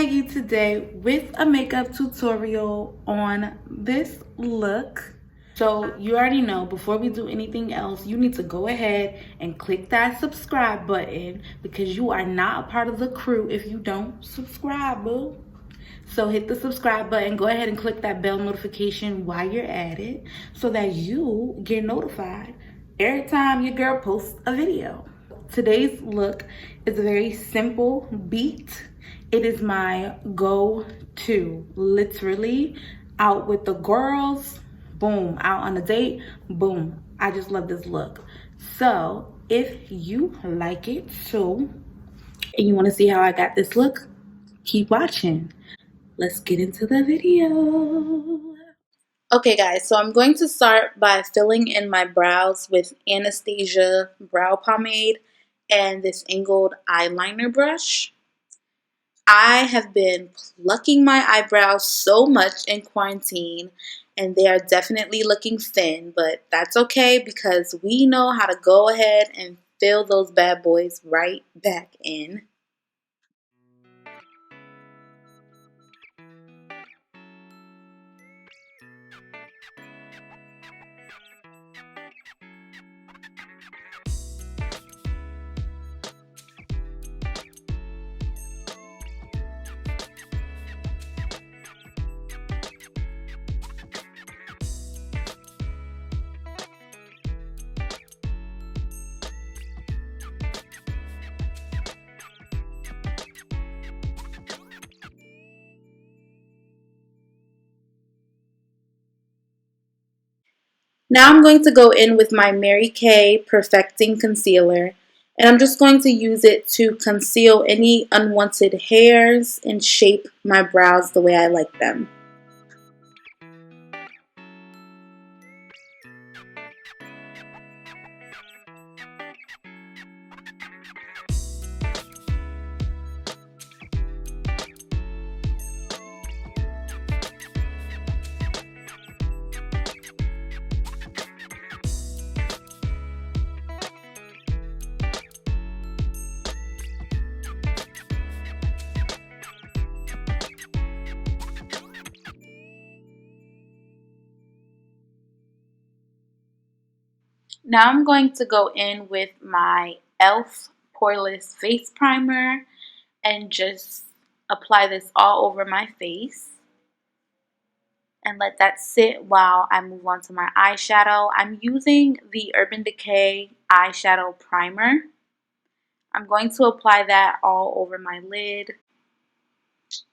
at you today with a makeup tutorial on this look. So you already know, before we do anything else, you need to go ahead and click that subscribe button because you are not a part of the crew if you don't subscribe, boo. So hit the subscribe button, go ahead and click that bell notification while you're at it so that you get notified every time your girl posts a video. Today's look is a very simple beat. It is my go-to, literally out with the girls, boom, out on a date, boom. I just love this look. So if you like it too, and you want to see how I got this look, keep watching. Let's get into the video. Okay guys, so I'm going to start by filling in my brows with Anastasia brow pomade and this angled eyeliner brush. I have been plucking my eyebrows so much in quarantine and they are definitely looking thin, but that's okay because we know how to go ahead and fill those bad boys right back in. Now I'm going to go in with my Mary Kay Perfecting Concealer, and I'm just going to use it to conceal any unwanted hairs and shape my brows the way I like them. Now I'm going to go in with my e.l.f. poreless face primer and just apply this all over my face and let that sit while I move on to my eyeshadow. I'm using the Urban Decay eyeshadow primer. I'm going to apply that all over my lid.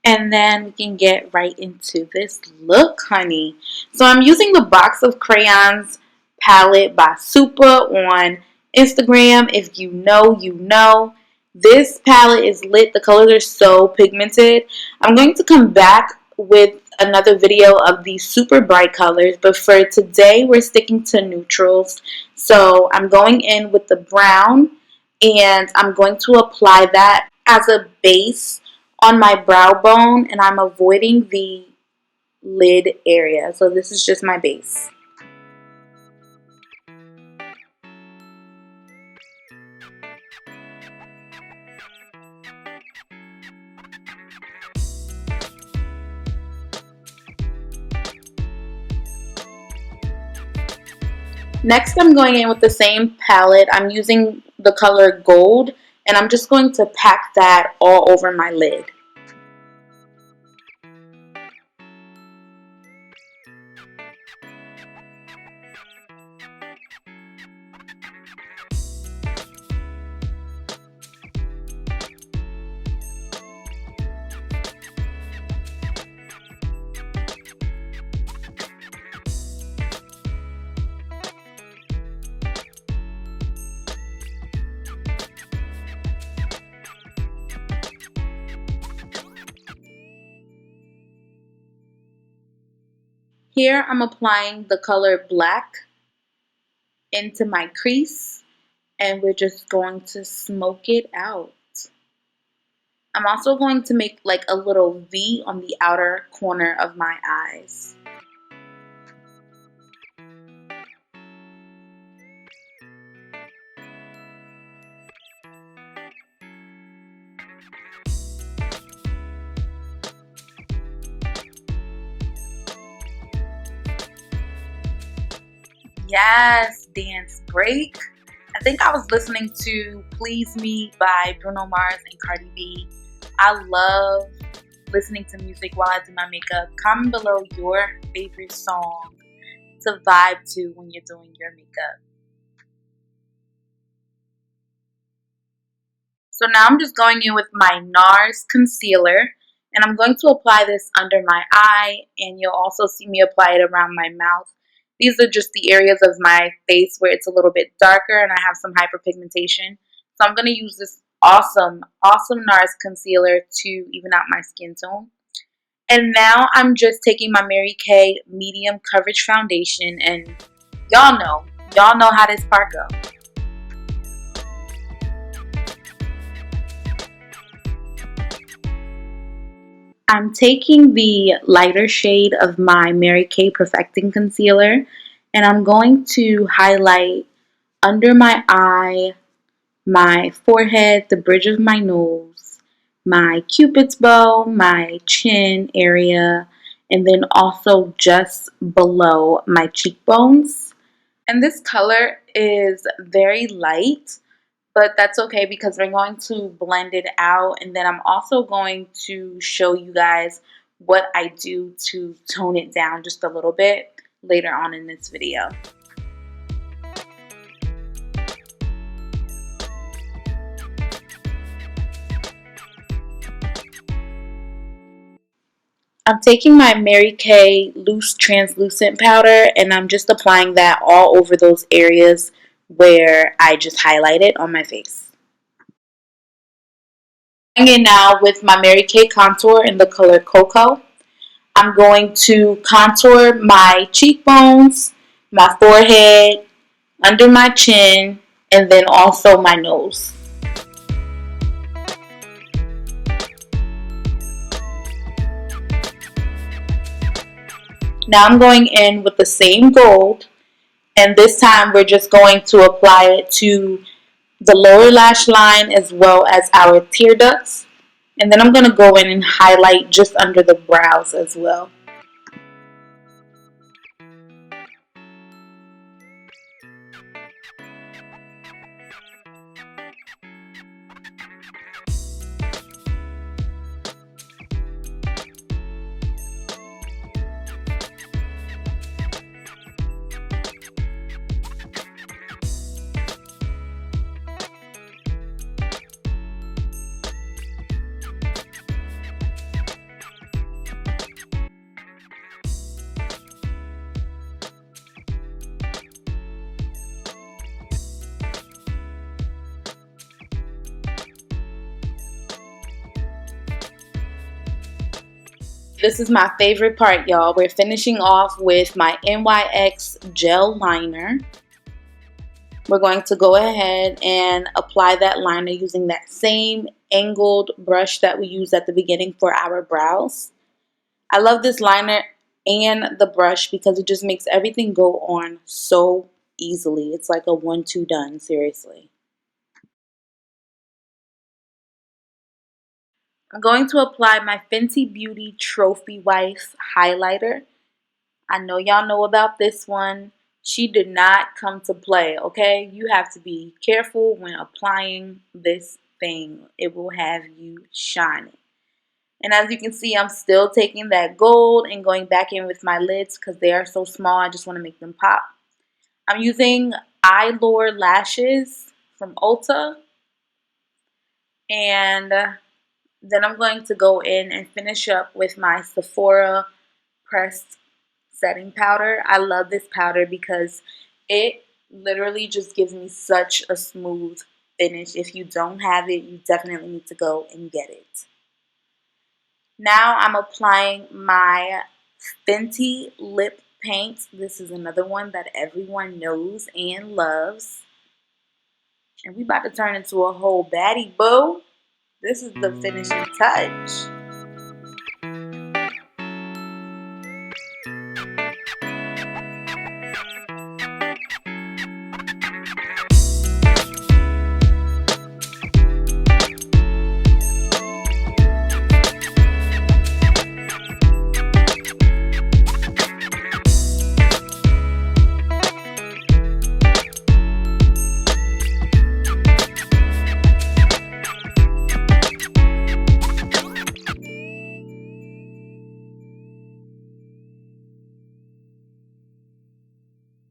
And then we can get right into this look, honey. So I'm using the Box of Crayons palette by Super on Instagram. If you know, you know. This palette is lit. The colors are so pigmented. I'm going to come back with another video of these super bright colors. But for today, we're sticking to neutrals. So I'm going in with the brown. And I'm going to apply that as a base on my brow bone, and I'm avoiding the lid area. So this is just my base. Next, I'm going in with the same palette. I'm using the color Gold, and I'm just going to pack that all over my lid. Here I'm applying the color Black into my crease, and we're just going to smoke it out. I'm also going to make like a little V on the outer corner of my eyes. Yes, dance break. I think I was listening to Please Me by Bruno Mars and Cardi B. I love listening to music while I do my makeup. Comment below your favorite song to vibe to when you're doing your makeup. So now I'm just going in with my NARS concealer, and I'm going to apply this under my eye, and you'll also see me apply it around my mouth. These are just the areas of my face where it's a little bit darker and I have some hyperpigmentation. So I'm going to use this awesome NARS concealer to even out my skin tone. And now I'm just taking my Mary Kay medium coverage foundation, and y'all know how this part goes. I'm taking the lighter shade of my Mary Kay Perfecting Concealer, and I'm going to highlight under my eye, my forehead, the bridge of my nose, my cupid's bow, my chin area, and then also just below my cheekbones. And this color is very light, but that's okay because we're going to blend it out, and then I'm also going to show you guys what I do to tone it down just a little bit later on in this video. I'm taking my Mary Kay loose translucent powder, and I'm just applying that all over those areas where I just highlighted on my face. I'm going in now with my Mary Kay contour in the color Cocoa. I'm going to contour my cheekbones, my forehead, under my chin, and then also my nose. Now I'm going in with the same gold, and this time we're just going to apply it to the lower lash line as well as our tear ducts. And then I'm going to go in and highlight just under the brows as well. This is my favorite part, y'all. We're finishing off with my NYX gel liner. We're going to go ahead and apply that liner using that same angled brush that we used at the beginning for our brows. I love this liner and the brush because it just makes everything go on so easily. It's like a 1-2 done, seriously. I'm going to apply my Fenty Beauty Trophy Wife highlighter. I know y'all know about this one. She did not come to play, okay? You have to be careful when applying this thing. It will have you shining. And as you can see, I'm still taking that gold and going back in with my lids because they are so small. I just want to make them pop. I'm using Eylure lashes from Ulta. And then I'm going to go in and finish up with my Sephora pressed setting powder. I love this powder because it literally just gives me such a smooth finish. If you don't have it, you definitely need to go and get it. Now I'm applying my Fenty lip paint. This is another one that everyone knows and loves. And we about to turn into a whole baddie, boo. This is the finishing touch.